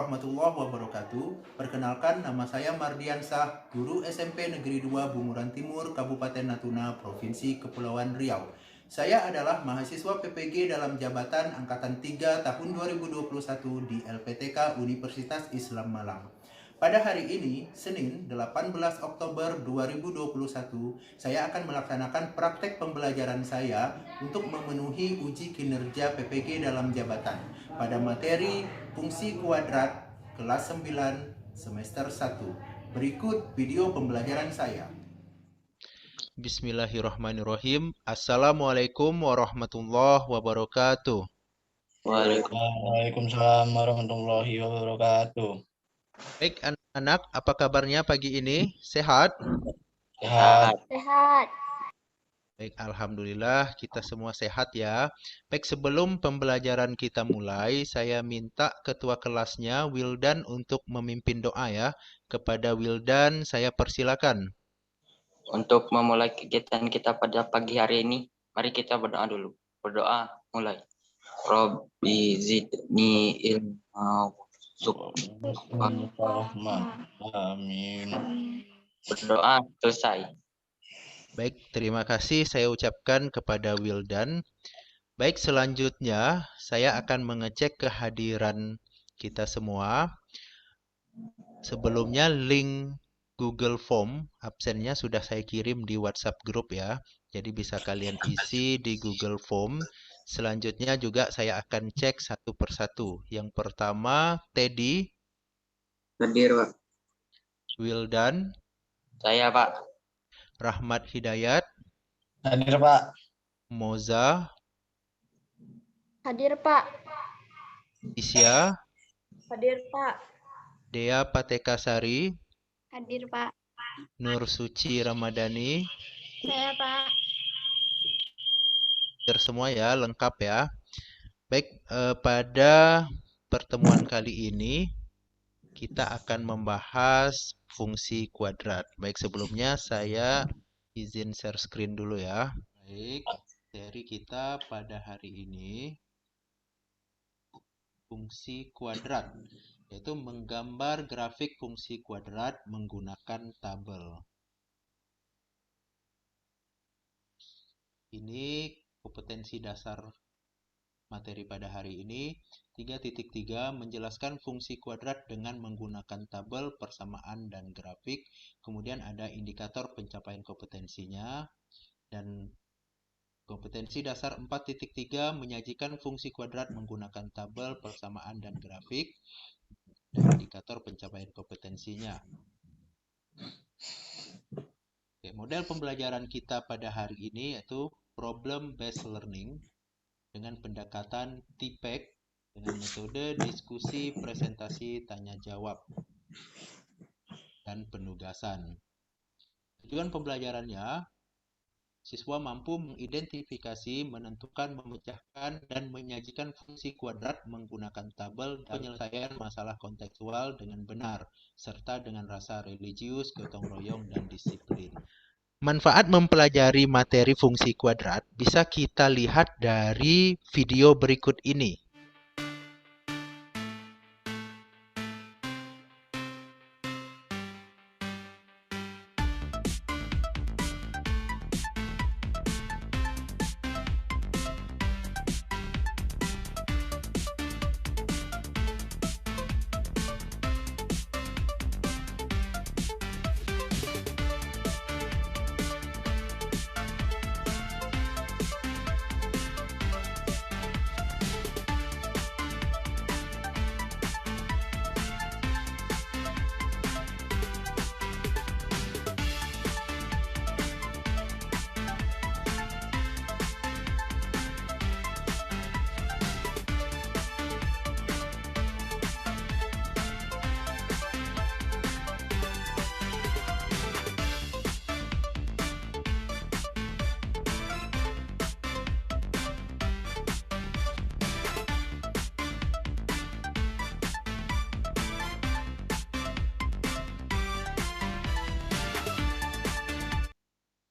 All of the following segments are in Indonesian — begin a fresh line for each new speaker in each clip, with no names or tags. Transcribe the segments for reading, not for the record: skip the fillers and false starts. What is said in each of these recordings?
warahmatullahi wabarakatuh. Perkenalkan, nama saya Mardiansah, guru SMP Negeri 2 Bunguran Timur, Kabupaten Natuna, Provinsi Kepulauan Riau. Saya adalah mahasiswa PPG dalam jabatan Angkatan 3 tahun 2021 di LPTK Universitas Islam Malang. Pada hari ini, Senin 18 Oktober 2021, saya akan melaksanakan praktek pembelajaran saya untuk memenuhi uji kinerja PPG dalam jabatan pada materi fungsi kuadrat kelas 9 semester 1. Berikut video pembelajaran saya.
Bismillahirrahmanirrahim. Assalamualaikum warahmatullahi wabarakatuh.
Waalaikumsalam warahmatullahi wabarakatuh.
Baik anak-anak, apa kabarnya pagi ini? Sehat?
Sehat.
Sehat.
Baik, alhamdulillah kita semua sehat ya. Baik, sebelum pembelajaran kita mulai, saya minta ketua kelasnya Wildan untuk memimpin doa ya. Kepada Wildan, saya persilakan.
Untuk memulai kegiatan kita pada pagi hari ini, mari kita berdoa dulu. Berdoa mulai. Robbi zidni ilma
Amin.
Berdoa selesai.
Baik, terima kasih saya ucapkan kepada Wildan. Baik, selanjutnya saya akan mengecek kehadiran kita semua. Sebelumnya link Google Form absennya sudah saya kirim di WhatsApp grup ya. Jadi bisa kalian isi di Google Form. Selanjutnya juga saya akan cek satu persatu. Yang pertama, Teddy,
Hadir, Pak.
Wildan,
Saya, Pak.
Rahmat Hidayat,
Hadir, Pak.
Moza,
Hadir, Pak.
Isya,
Hadir, Pak.
Dea Patekasari,
Hadir, Pak.
Nur Suci Ramadhani.
Saya, Pak.
Hadir semua ya, lengkap ya. Baik, pada pertemuan kali ini kita akan membahas fungsi kuadrat. Baik, sebelumnya saya izin share screen dulu ya. Baik, seri kita pada hari ini fungsi kuadrat, yaitu menggambar grafik fungsi kuadrat menggunakan tabel. Ini kompetensi dasar materi pada hari ini. 3.3 menjelaskan fungsi kuadrat dengan menggunakan tabel, persamaan, dan grafik. Kemudian ada indikator pencapaian kompetensinya. Dan kompetensi dasar 4.3 menyajikan fungsi kuadrat menggunakan tabel, persamaan, dan grafik. Dan indikator pencapaian kompetensinya. Oke, model pembelajaran kita pada hari ini yaitu problem based learning dengan pendekatan TPEC dengan metode diskusi, presentasi, tanya jawab, dan penugasan. Tujuan pembelajarannya, siswa mampu mengidentifikasi, menentukan, memecahkan, dan menyajikan fungsi kuadrat menggunakan tabel dan penyelesaian masalah kontekstual dengan benar, serta dengan rasa religius, gotong royong, dan disiplin. Manfaat mempelajari materi fungsi kuadrat bisa kita lihat dari video berikut ini.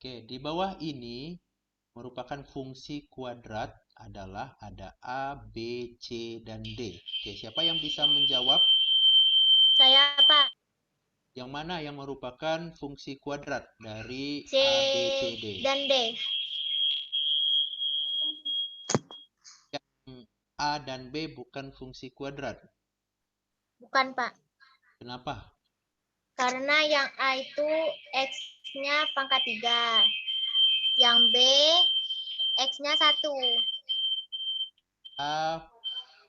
Oke, di bawah ini merupakan fungsi kuadrat adalah ada A, B, C, dan D. Oke, siapa yang bisa menjawab?
Saya, Pak.
Yang mana yang merupakan fungsi kuadrat dari
C
A, B, C, D?
dan D.
Yang A dan B bukan fungsi kuadrat.
Bukan, Pak.
Kenapa?
Karena yang A itu X-nya pangkat 3. Yang B X-nya 1.
A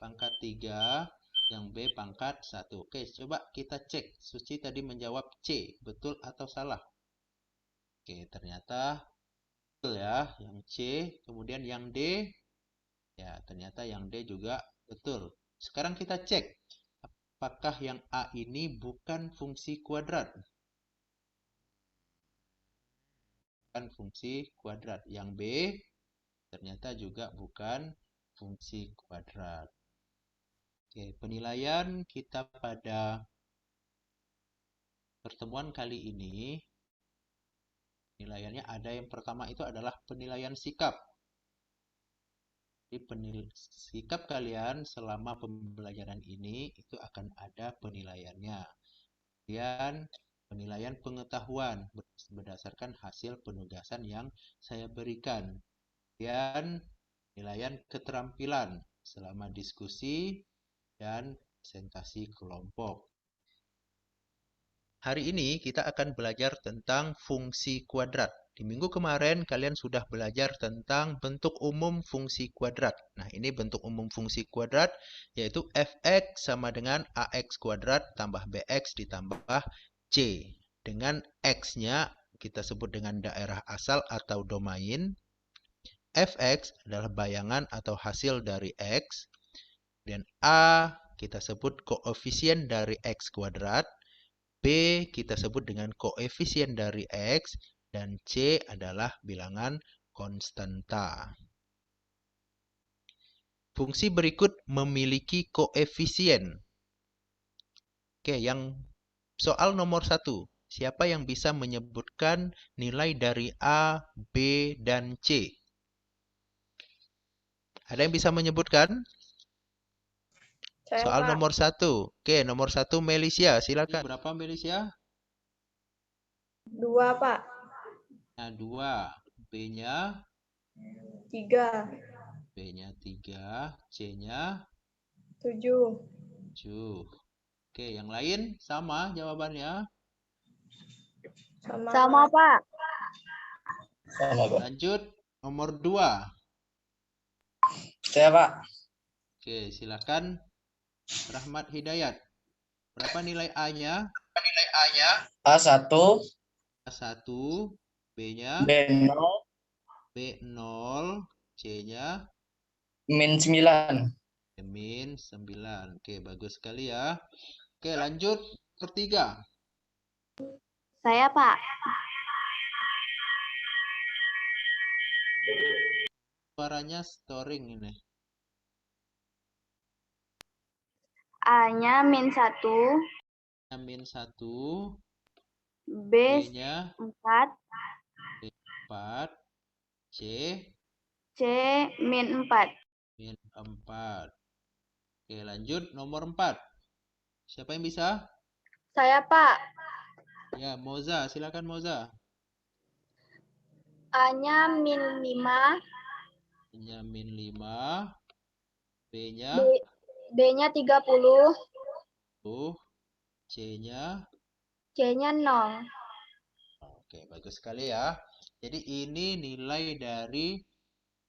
pangkat 3, yang B pangkat 1. Oke, coba kita cek. Suci tadi menjawab C, betul atau salah? Oke, ternyata betul ya, yang C. Kemudian yang D, ya ternyata yang D juga betul. Sekarang kita cek, apakah yang A ini bukan fungsi kuadrat? Bukan fungsi kuadrat. Yang B ternyata juga bukan fungsi kuadrat. Oke, penilaian kita pada pertemuan kali ini, penilaiannya ada yang pertama itu adalah penilaian sikap. Jadi sikap kalian selama pembelajaran ini itu akan ada penilaiannya. Kemudian penilaian pengetahuan berdasarkan hasil penugasan yang saya berikan. Kemudian penilaian keterampilan selama diskusi dan presentasi kelompok. Hari ini kita akan belajar tentang fungsi kuadrat. Di minggu kemarin kalian sudah belajar tentang bentuk umum fungsi kuadrat. Nah, ini bentuk umum fungsi kuadrat yaitu fx sama dengan ax kuadrat tambah bx ditambah c. Dengan x-nya kita sebut dengan daerah asal atau domain. Fx adalah bayangan atau hasil dari x. Dan a kita sebut koefisien dari x kuadrat. B kita sebut dengan koefisien dari X, dan C adalah bilangan konstanta. Fungsi berikut memiliki koefisien. Oke, yang soal nomor 1. Siapa yang bisa menyebutkan nilai dari A, B, dan C? Ada yang bisa menyebutkan?
Saya,
Soal
Pak.
nomor 1. Oke, nomor 1 Melisya, silakan. Berapa Melisya?
2, Pak.
Nah, 2. B-nya?
3.
B-nya 3. C-nya?
7.
7. Oke, yang lain sama jawabannya.
Sama, Pak.
Sama, Pak.
Lanjut, nomor 2.
Saya, Pak.
Oke, silakan Rahmat Hidayat. Berapa nilai A-nya?
A1,
A1, B-nya?
B0,
B0, C-nya?
min 9.
Min 9. Oke, bagus sekali ya. Oke, lanjut. Nomor 3.
Saya, Pak.
Suaranya storing ini.
A-nya min 1.
Min 1.
B
B-nya
4.
4. C?
C min 4.
Min 4. Oke, lanjut nomor 4. Siapa yang bisa?
Saya, Pak.
Ya, Moza. Silakan Moza.
A-nya min 5.
A-nya min 5. B-nya?
B-nya 30.
C-nya?
C-nya 0.
Oke, bagus sekali ya. Jadi ini nilai dari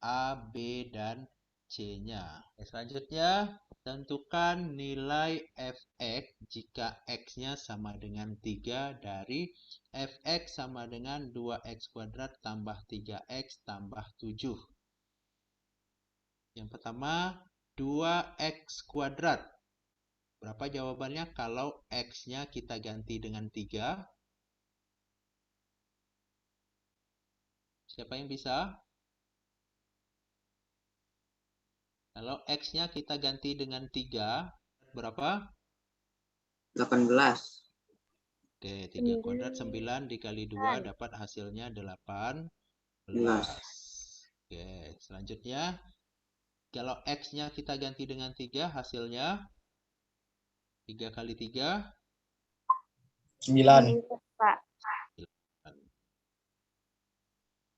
A, B, dan C-nya. Selanjutnya, tentukan nilai fx jika x-nya sama dengan 3 dari fx sama dengan 2x kuadrat tambah 3x tambah 7. Yang pertama, 2x kuadrat. Berapa jawabannya kalau x-nya kita ganti dengan 3? Siapa yang bisa? Kalau X-nya kita ganti dengan 3, berapa?
18.
Oke, 3 kuadrat 9 dikali 2 dapat hasilnya 18. Oke, selanjutnya. Kalau X-nya kita ganti dengan 3, hasilnya 3 kali 3.
9.
Pak.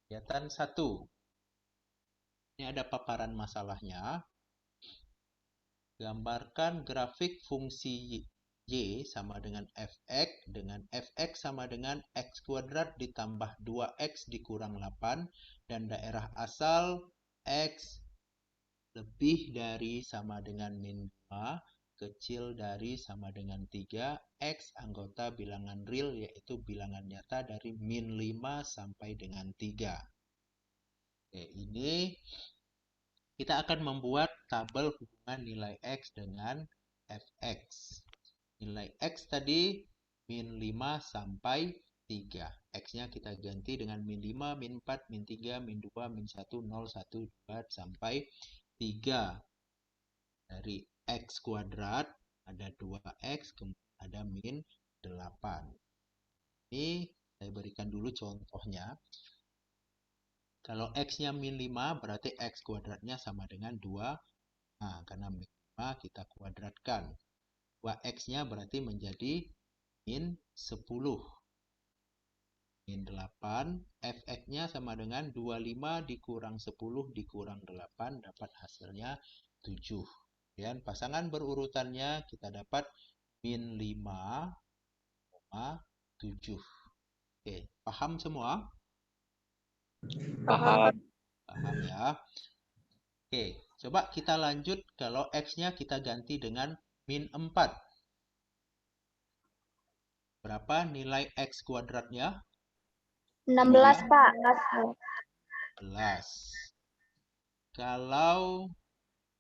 Kegiatan 1. Ini ada paparan masalahnya. Gambarkan grafik fungsi Y sama dengan fx dengan fx sama dengan x kuadrat ditambah 2x dikurang 8 dan daerah asal x lebih dari sama dengan min 5 kecil dari sama dengan 3 x anggota bilangan real yaitu bilangan nyata dari min 5 sampai dengan 3. Oke, ini kita akan membuat tabel hubungan nilai x dengan fx. Nilai x tadi min 5 sampai 3. X-nya kita ganti dengan min 5, min 4, min 3, min 2, min 1, 0, 1, 2, sampai 3. Dari x kuadrat ada 2x, kemudian ada min 8. Ini saya berikan dulu contohnya. Kalau x-nya min 5 berarti x kuadratnya sama dengan 2. Nah, karena min 5 kita kuadratkan. 2x-nya berarti menjadi min 10. Min 8, fx-nya sama dengan 25 dikurang 10 dikurang 8, dapat hasilnya 7. Kemudian pasangan berurutannya kita dapat min 5,7. Oke, paham semua?
Paham.
Paham ya? Oke, coba kita lanjut kalau x-nya kita ganti dengan min 4. Berapa nilai x kuadratnya?
16, Pak.
11. Kalau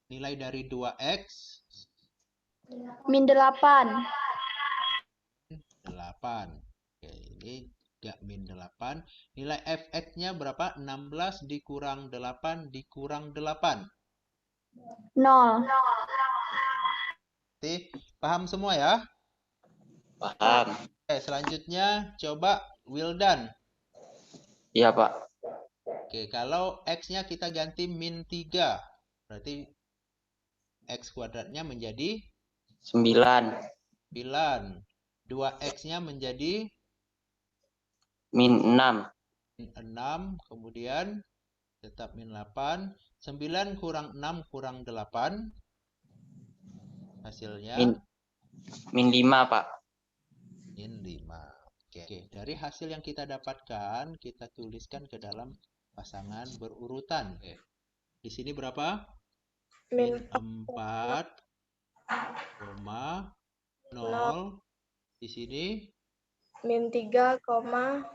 nilai dari 2x,
Min 8.
8. Oke, ini tidak min 8. Nilai fx-nya berapa? 16 dikurang 8 dikurang 8.
0.
Oke, paham semua ya?
Paham.
Oke, selanjutnya coba Wildan.
Iya, Pak.
Oke, kalau x-nya kita ganti min 3, berarti x kuadratnya menjadi
9.
9. 2x-nya menjadi
Min 6.
min 6, kemudian tetap min 8. 9 kurang 6 kurang 8. Hasilnya
Min 5, Pak.
min 5. Oke, dari hasil yang kita dapatkan, kita tuliskan ke dalam pasangan berurutan. Oke. Di sini berapa? Min 4, 0. Di sini
min 3,
koma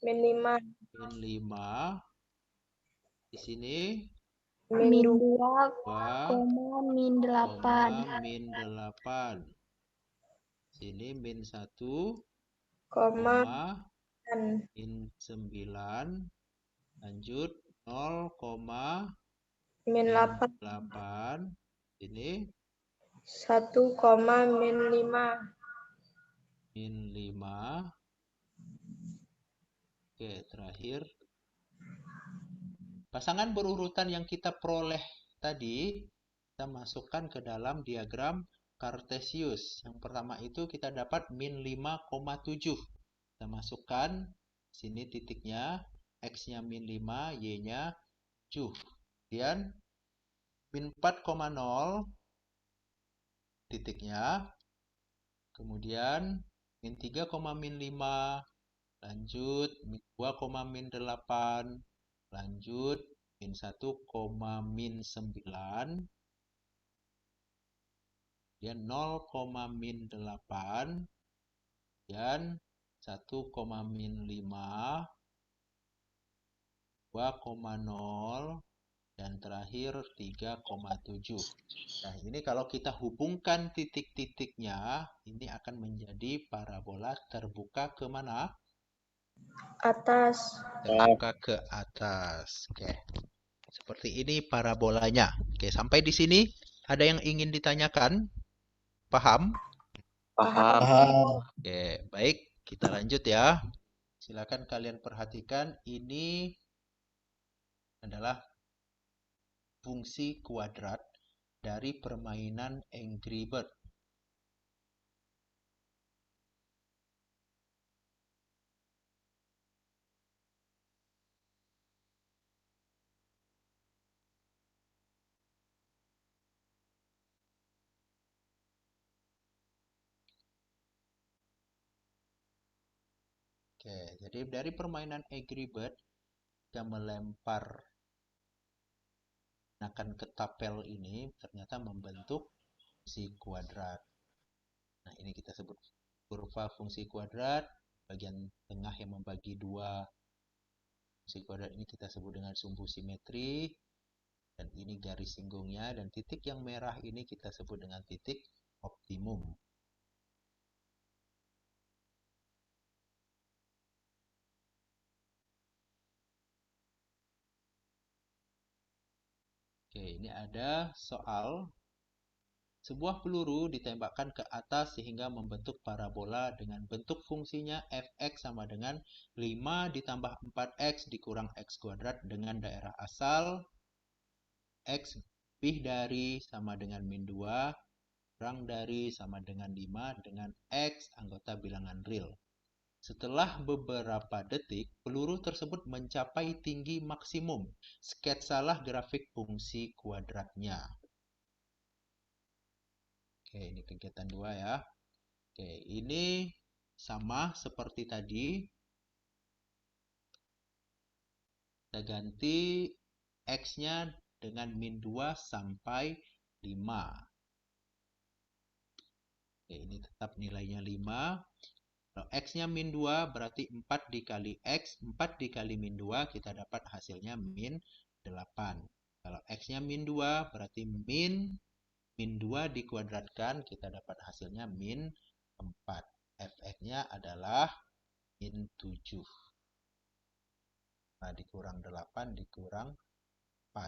min 5,
min 5. Di sini
Min 2,
2,
min 8.
min 8. Sini min 1,
koma,
min 9. Lanjut 0,
min 8,
8. Ini
1, min 5.
min 5. Oke, terakhir. Pasangan berurutan yang kita peroleh tadi, kita masukkan ke dalam diagram Cartesius. Yang pertama itu kita dapat min 5,7. Kita masukkan sini titiknya, x-nya min 5, y-nya 7. Kemudian min 4,0 titiknya. Kemudian min 3, min 5. Lanjut min 2, min 8. Lanjut min 1, min 9. Kemudian 0, min 8. Dan 1, min 5. 2,0. Dan terakhir 3,7. Nah, ini kalau kita hubungkan titik-titiknya, ini akan menjadi parabola terbuka ke mana?
Atas.
Terbuka ke atas. Oke. Seperti ini parabolanya. Oke, sampai di sini ada yang ingin ditanyakan? Paham?
Paham.
Oke, baik. Kita lanjut ya. Silakan kalian perhatikan, ini adalah fungsi kuadrat dari permainan Angry Bird. Oke, jadi dari permainan Angry Bird, kita melempar akan ketapel ini ternyata membentuk fungsi kuadrat. Nah, ini kita sebut kurva fungsi kuadrat. Bagian tengah yang membagi dua fungsi kuadrat ini kita sebut dengan sumbu simetri. Dan ini garis singgungnya. Dan titik yang merah ini kita sebut dengan titik optimum. Oke, ini ada soal. Sebuah peluru ditembakkan ke atas sehingga membentuk parabola dengan bentuk fungsinya fx sama dengan 5 ditambah 4x dikurang x kuadrat dengan daerah asal x lebih dari sama dengan min 2 kurang dari sama dengan 5 dengan x anggota bilangan real. Setelah beberapa detik, peluru tersebut mencapai tinggi maksimum. Sketsalah grafik fungsi kuadratnya. Oke, ini kegiatan 2 ya. Oke, ini sama seperti tadi. Kita ganti X-nya dengan min 2 sampai 5. Oke, ini tetap nilainya 5. Kalau X-nya min 2 berarti 4 dikali X. 4 dikali min 2 kita dapat hasilnya min 8. Kalau X-nya min 2 berarti min 2 dikuadratkan kita dapat hasilnya min 4. Fx-nya adalah min 7. Nah, dikurang 8 dikurang 4.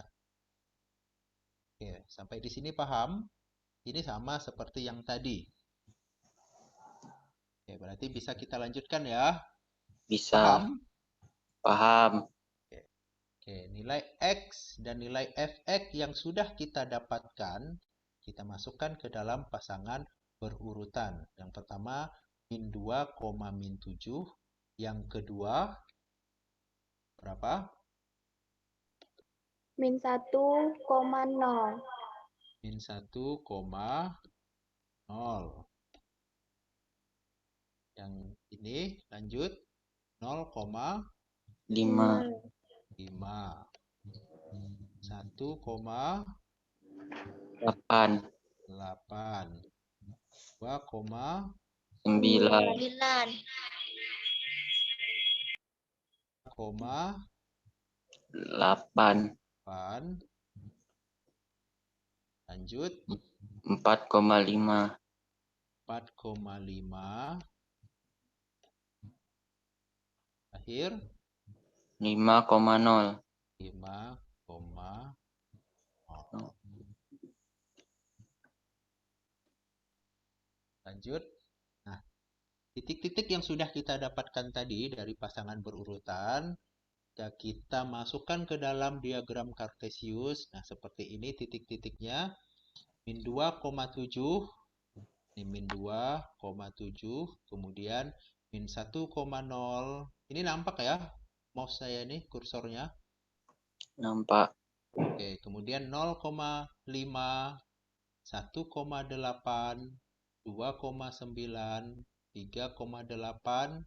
Oke, sampai di sini paham? Ini sama seperti yang tadi. Oke, berarti bisa kita lanjutkan ya.
Bisa.
Paham?
Paham.
Oke, nilai X dan nilai Fx yang sudah kita dapatkan, kita masukkan ke dalam pasangan berurutan. Yang pertama, min 2, min 7. Yang kedua, berapa?
Min 1,0.
Min 1,0. Yang ini lanjut 0,5.
5.
1,8.
8.
2,9.
9. 8.
8. Lanjut
4,5.
4,5. Akhir
5,0.
5,0. Lanjut. Nah, titik-titik yang sudah kita dapatkan tadi dari pasangan berurutan, kita masukkan ke dalam diagram Kartesius. Nah, seperti ini titik-titiknya. Min 2,7. Ini min 2,7. Kemudian min 1,0. Ini nampak ya mouse saya ini, kursornya?
Nampak.
Oke, kemudian 0,5, 1,8, 2,9, 3,8,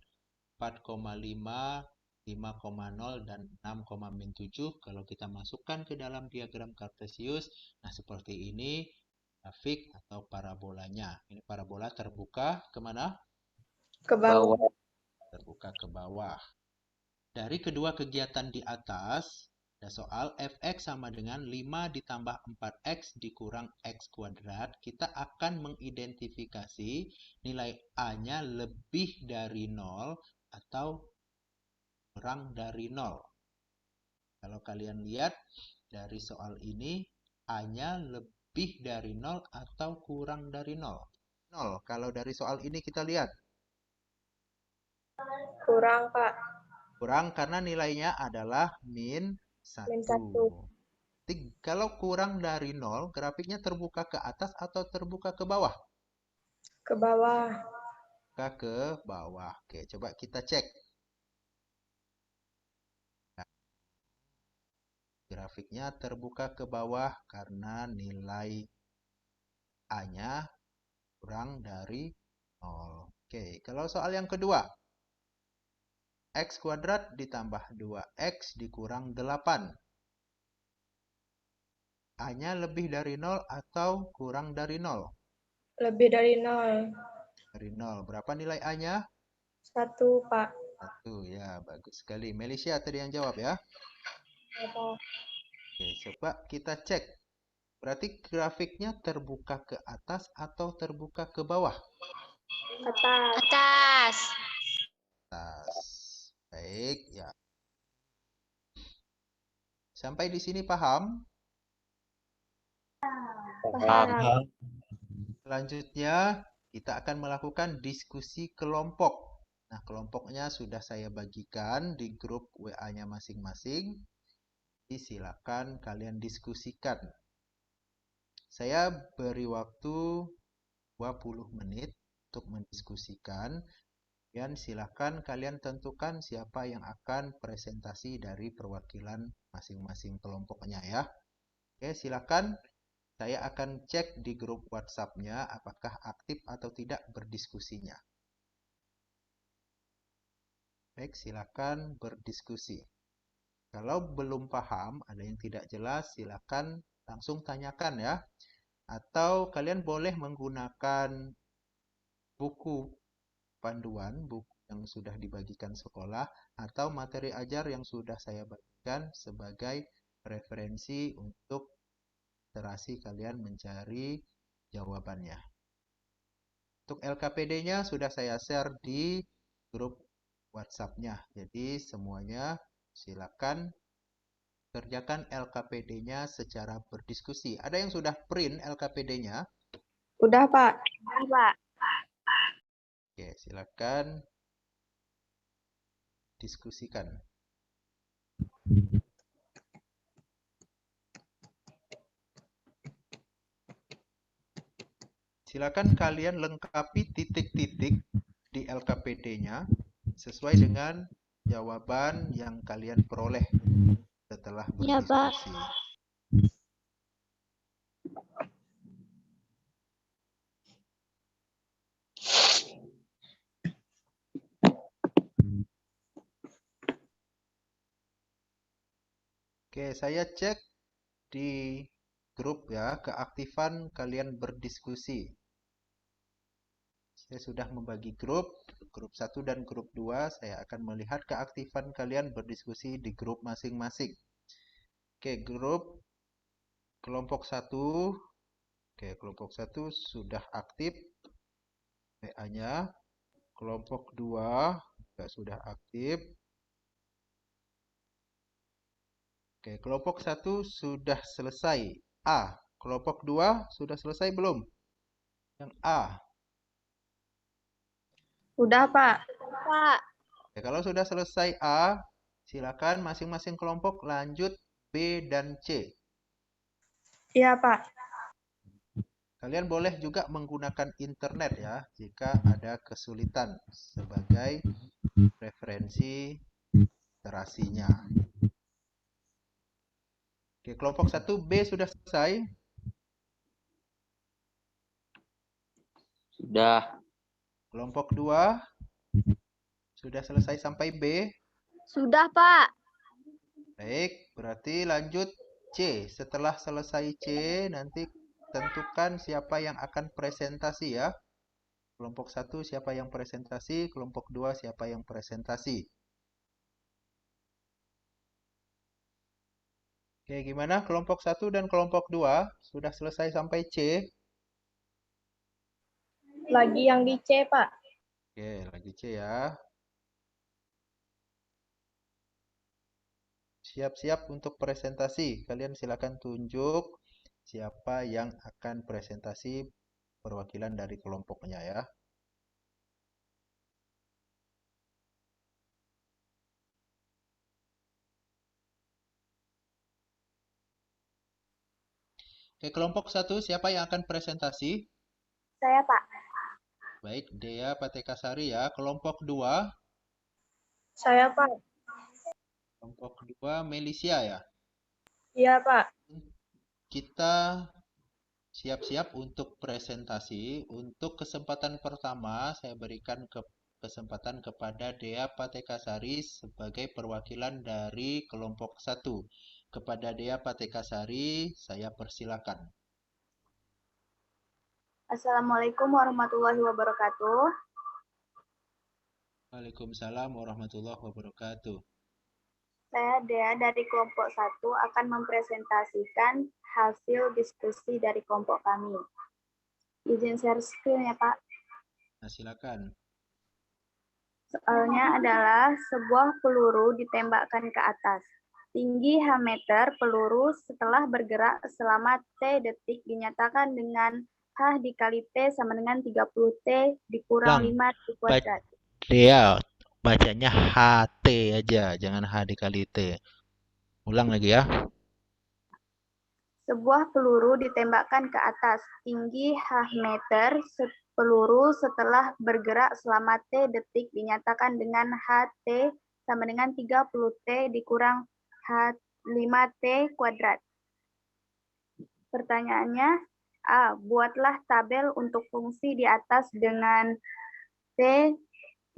4,5, 5,0, dan 6,7. Kalau kita masukkan ke dalam diagram Kartesius, nah seperti ini grafik atau parabolanya. Ini parabola terbuka kemana?
Ke bawah.
Terbuka ke bawah. Dari kedua kegiatan di atas, ada soal fx sama dengan 5 ditambah 4x dikurang x kuadrat. Kita akan mengidentifikasi nilai a-nya lebih dari 0 atau kurang dari 0. Kalau kalian lihat dari soal ini, a-nya lebih dari 0 atau kurang dari 0. 0. Kalau dari soal ini kita lihat.
Kurang, Pak.
Kurang karena nilainya adalah min 1.
Min 1.
Kalau kurang dari 0, grafiknya terbuka ke atas atau terbuka ke bawah?
Ke bawah.
Terbuka ke bawah. Oke, coba kita cek. Nah, grafiknya terbuka ke bawah karena nilai A-nya kurang dari 0. Oke, kalau soal yang kedua. X kuadrat ditambah 2X dikurang 8. A-nya lebih dari 0 atau kurang dari 0?
Lebih dari 0.
Dari 0. Berapa nilai A-nya?
1, Pak.
1. Ya, bagus sekali. Melisha tadi yang jawab ya.
Ya, Pak.
Oke, coba kita cek. Berarti grafiknya terbuka ke atas atau terbuka ke bawah?
Atas.
Atas.
Atas. Baik, ya. Sampai di sini paham?
Paham.
Selanjutnya, kita akan melakukan diskusi kelompok. Nah, kelompoknya sudah saya bagikan di grup WA-nya masing-masing. Jadi, silakan kalian diskusikan. Saya beri waktu 20 menit untuk mendiskusikan. Dan silakan kalian tentukan siapa yang akan presentasi dari perwakilan masing-masing kelompoknya ya. Oke, silakan. Saya akan cek di grup WhatsApp-nya apakah aktif atau tidak berdiskusinya. Baik, silakan berdiskusi. Kalau belum paham, ada yang tidak jelas, silakan langsung tanyakan ya. Atau kalian boleh menggunakan buku panduan, buku yang sudah dibagikan sekolah, atau materi ajar yang sudah saya bagikan sebagai referensi untuk literasi kalian mencari jawabannya. Untuk LKPD-nya sudah saya share di grup WhatsApp-nya. Jadi semuanya silakan kerjakan LKPD-nya secara berdiskusi. Ada yang sudah print LKPD-nya?
Udah, Pak.
Pak.
Oke, silakan diskusikan. Silakan kalian lengkapi titik-titik di LKPD-nya sesuai dengan jawaban yang kalian peroleh setelah
Ya, Pak.
berdiskusi. Oke, saya cek di grup ya, keaktifan kalian berdiskusi. Saya sudah membagi grup 1 dan grup 2. Saya akan melihat keaktifan kalian berdiskusi di grup masing-masing. Oke, grup kelompok 1. Oke, kelompok 1 sudah aktif WA-nya. Kelompok 2 juga sudah aktif. Oke, kelompok 1 sudah selesai. A. Kelompok 2 sudah selesai belum? Yang A.
Udah, Pak.
Pak.
Oke, kalau sudah selesai A, silakan masing-masing kelompok lanjut B dan C.
Iya, Pak.
Kalian boleh juga menggunakan internet ya, jika ada kesulitan sebagai referensi literasinya. Oke, kelompok 1 B sudah selesai?
Sudah.
Kelompok 2 sudah selesai sampai B?
Sudah, Pak.
Baik, berarti lanjut C. Setelah selesai C, nanti tentukan siapa yang akan presentasi ya. Kelompok 1 siapa yang presentasi, kelompok 2 siapa yang presentasi. Oke, gimana kelompok 1 dan kelompok 2? Sudah selesai sampai C?
Lagi yang di C, Pak.
Oke, lagi C ya. Siap-siap untuk presentasi. Kalian silakan tunjuk siapa yang akan presentasi perwakilan dari kelompoknya ya. Oke, kelompok 1 siapa yang akan presentasi?
Saya, Pak.
Baik, Dea Patekasari ya. Kelompok 2,
Saya, Pak.
kelompok 2 Melisha ya.
Iya, Pak.
Kita siap-siap untuk presentasi. Untuk kesempatan pertama saya berikan kesempatan kepada Dea Patekasari sebagai perwakilan dari kelompok 1. Kepada Dea Patekasari, saya persilakan.
Assalamualaikum warahmatullahi wabarakatuh.
Waalaikumsalam warahmatullahi wabarakatuh.
Saya Dea dari kelompok 1 akan mempresentasikan hasil diskusi dari kelompok kami. Izin share screen ya, Pak.
Nah, silakan.
Soalnya adalah sebuah peluru ditembakkan ke atas. Tinggi H meter peluru setelah bergerak selama T detik dinyatakan dengan H dikali T sama dengan 30T dikurang 5 T kuadrat.
Dea, bacanya HT aja, jangan H dikali T. Ulang lagi ya.
Sebuah peluru ditembakkan ke atas, tinggi H meter, peluru setelah bergerak selama T detik dinyatakan dengan HT sama dengan 30T dikurang 5T kuadrat. Pertanyaannya, A. Buatlah tabel untuk fungsi di atas dengan T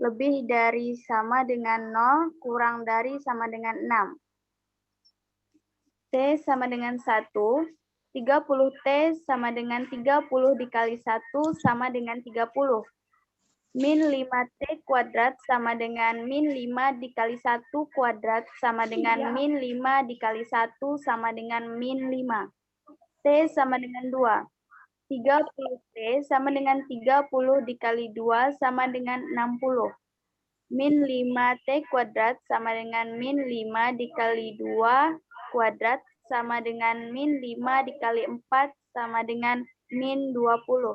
lebih dari sama dengan 0, kurang dari sama dengan 6. T sama dengan 1, 30T sama dengan 30 dikali 1 sama dengan 30. Min 5T kuadrat sama dengan min 5 dikali 1 kuadrat sama dengan min 5 dikali 1 sama dengan min 5. T sama dengan 2. 30T sama dengan 30 dikali 2 sama dengan 60. Min 5T kuadrat sama dengan min 5 dikali 2 kuadrat sama dengan min 5 dikali 4 sama dengan min 20.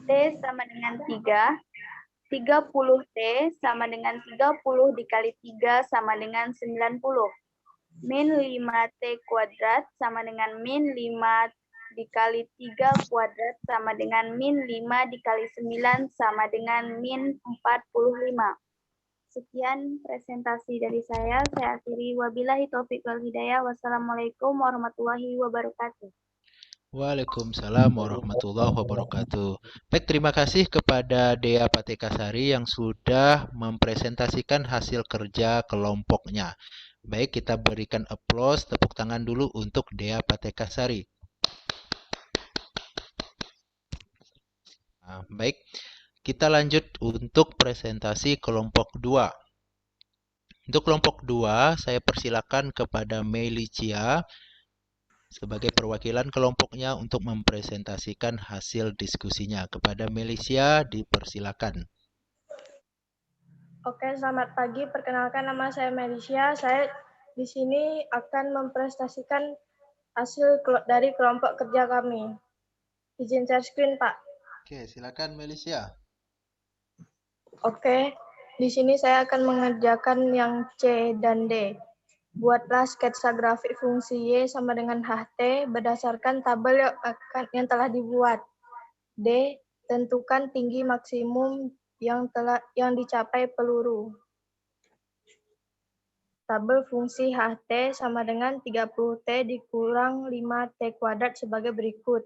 T sama dengan 3. 30T sama dengan 30 dikali 3 sama dengan 90. Min 5T kuadrat sama dengan min 5 dikali 3 kuadrat sama dengan min 5 dikali 9 sama dengan min 45. Sekian presentasi dari saya akhiri. Wabillahi taufiq wal hidayah. Wassalamualaikum warahmatullahi wabarakatuh.
Waalaikumsalam warahmatullahi wabarakatuh. Baik, terima kasih kepada Dea Patekasari yang sudah mempresentasikan hasil kerja kelompoknya. Baik, kita berikan aplaus, tepuk tangan dulu untuk Dea Patekasari. Nah, baik, kita lanjut untuk presentasi kelompok 2. Untuk kelompok 2, saya persilakan kepada Melicia sebagai perwakilan kelompoknya untuk mempresentasikan hasil diskusinya. Kepada Melicia, dipersilakan.
Oke, selamat pagi. Perkenalkan, nama saya Melicia. Saya di sini akan mempresentasikan hasil dari kelompok kerja kami. Izin share screen, Pak.
Oke, silakan Melicia.
Oke, di sini saya akan mengerjakan yang C dan D. Buatlah sketsa grafik fungsi Y sama dengan HT berdasarkan tabel yang telah dibuat. D. Tentukan tinggi maksimum yang dicapai peluru. Tabel fungsi HT sama dengan 30T dikurang 5T kuadrat sebagai berikut.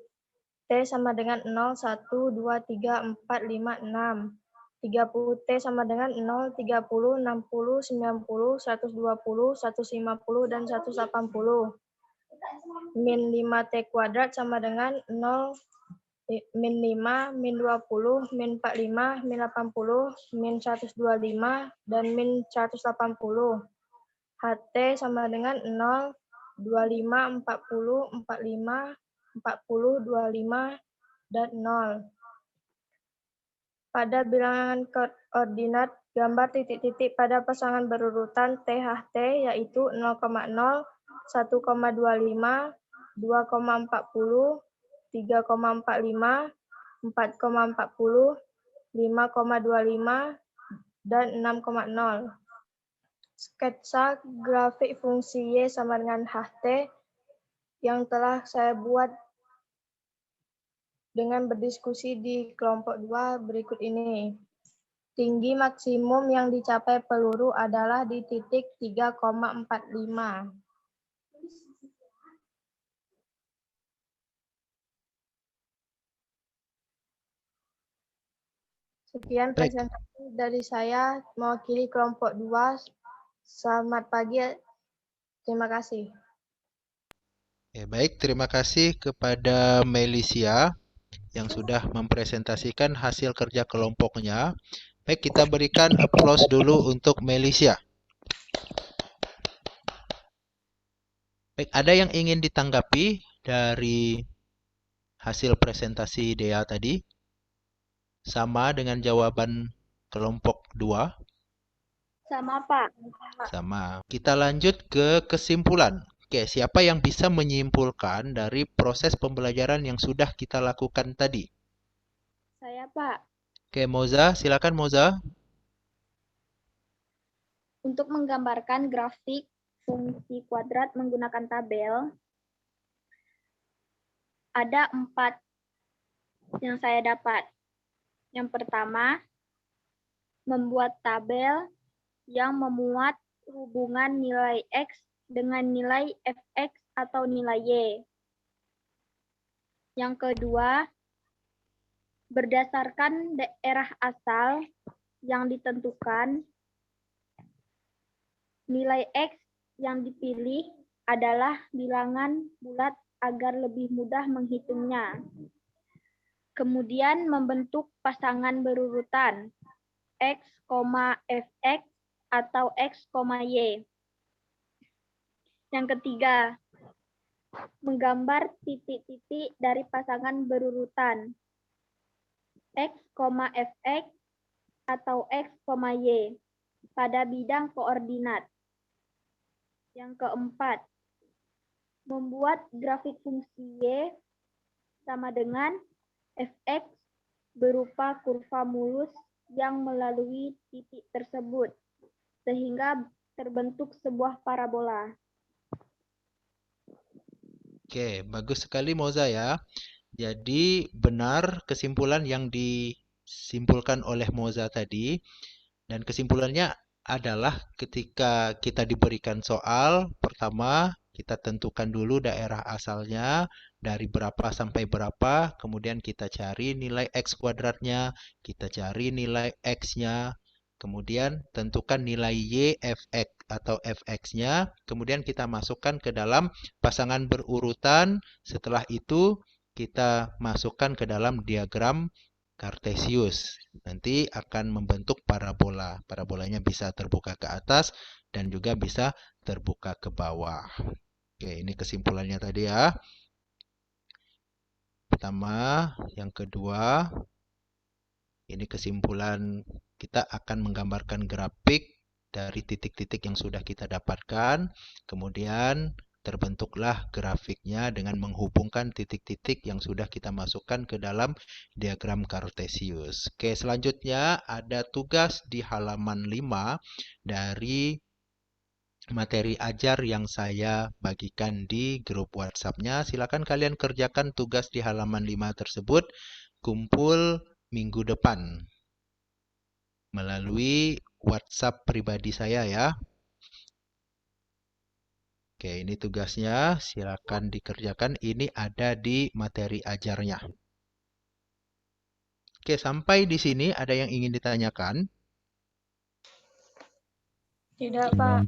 T sama dengan 0, 1, 2, 3, 4, 5, 6. 30T sama dengan 0, 30, 60, 90, 120, 150, dan 180. Min 5T kuadrat sama dengan 0, min 5, min 20, min 45, min 80, min 125, dan min 180. HT sama dengan 0, 25, 40, 45, 40, 25, dan 0. Pada bilangan koordinat, gambar titik-titik pada pasangan berurutan THT yaitu 0,0, 1,25, 2,40, 3,45, 4,40, 5,25, dan 6,0. Sketsa grafik fungsi Y sama dengan HT yang telah saya buat dengan berdiskusi di kelompok 2 berikut ini. Tinggi maksimum yang dicapai peluru adalah di titik 3,45. Sekian
Baik.
presentasi dari saya mewakili kelompok 2. Selamat pagi. Terima kasih.
Baik, terima kasih kepada Melisia yang sudah mempresentasikan hasil kerja kelompoknya. Baik, kita berikan applause dulu untuk Melisia. Baik, ada yang ingin ditanggapi dari hasil presentasi Dea tadi? Sama dengan jawaban kelompok 2?
Sama, Pak.
Sama. Kita lanjut ke kesimpulan. Oke, siapa yang bisa menyimpulkan dari proses pembelajaran yang sudah kita lakukan tadi?
Saya, Pak.
Oke, Moza, silakan Moza.
Untuk menggambarkan grafik fungsi kuadrat menggunakan tabel, ada 4 yang saya dapat. Yang pertama, membuat tabel yang memuat hubungan nilai X dengan nilai Fx atau nilai Y. Yang kedua, berdasarkan daerah asal yang ditentukan, nilai X yang dipilih adalah bilangan bulat agar lebih mudah menghitungnya. Kemudian membentuk pasangan berurutan X, Fx atau X, Y. Yang ketiga, menggambar titik-titik dari pasangan berurutan X, Fx atau X, Y pada bidang koordinat. Yang keempat, membuat grafik fungsi Y sama dengan Fx berupa kurva mulus yang melalui titik tersebut, sehingga terbentuk sebuah parabola.
Oke, bagus sekali Moza ya. Jadi benar kesimpulan yang disimpulkan oleh Moza tadi. Dan kesimpulannya adalah ketika kita diberikan soal, pertama kita tentukan dulu daerah asalnya, dari berapa sampai berapa, kemudian kita cari nilai X kuadratnya, kita cari nilai X-nya, kemudian tentukan nilai Y Fx atau Fx-nya, kemudian kita masukkan ke dalam pasangan berurutan, setelah itu kita masukkan ke dalam diagram Cartesius. Nanti akan membentuk parabola. Parabolanya bisa terbuka ke atas dan juga bisa terbuka ke bawah. Oke, ini kesimpulannya tadi ya. Pertama, yang kedua, ini kesimpulan kita akan menggambarkan grafik dari titik-titik yang sudah kita dapatkan. Kemudian terbentuklah grafiknya dengan menghubungkan titik-titik yang sudah kita masukkan ke dalam diagram Cartesius. Oke, selanjutnya ada tugas di halaman 5 dari materi ajar yang saya bagikan di grup WhatsApp-nya. Silakan kalian kerjakan tugas di halaman 5 tersebut. Kumpul minggu depan melalui WhatsApp pribadi saya ya. Oke, ini tugasnya, silakan dikerjakan. Ini ada di materi ajarnya. Oke, sampai di sini ada yang ingin ditanyakan?
Tidak, Pak.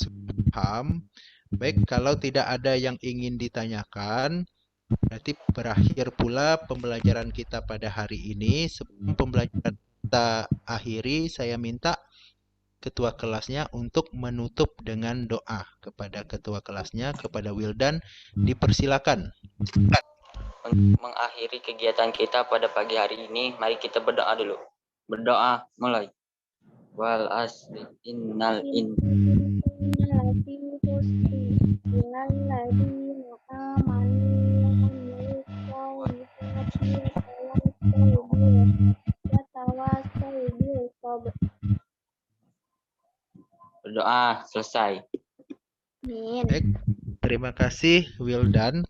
Sudah paham. Baik, kalau tidak ada yang ingin ditanyakan, berarti berakhir pula pembelajaran kita pada hari ini. Sebelum pembelajaran kita akhiri, saya minta ketua kelasnya untuk menutup dengan doa. Kepada ketua kelasnya, kepada Wildan, dipersilakan.
Untuk mengakhiri kegiatan kita pada pagi hari ini, mari kita berdoa dulu. Berdoa, mulai. Wal asri innal Berdoa selesai.
Amin.
Baik, terima kasih Wildan.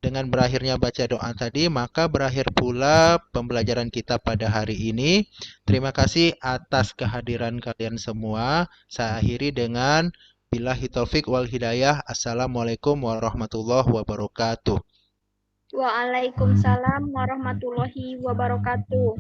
Dengan berakhirnya baca doa tadi, maka berakhir pula pembelajaran kita pada hari ini. Terima kasih atas kehadiran kalian semua. Saya akhiri dengan billahi taufik wal hidayah. Assalamualaikum warahmatullahi wabarakatuh.
Waalaikumsalam warahmatullahi wabarakatuh.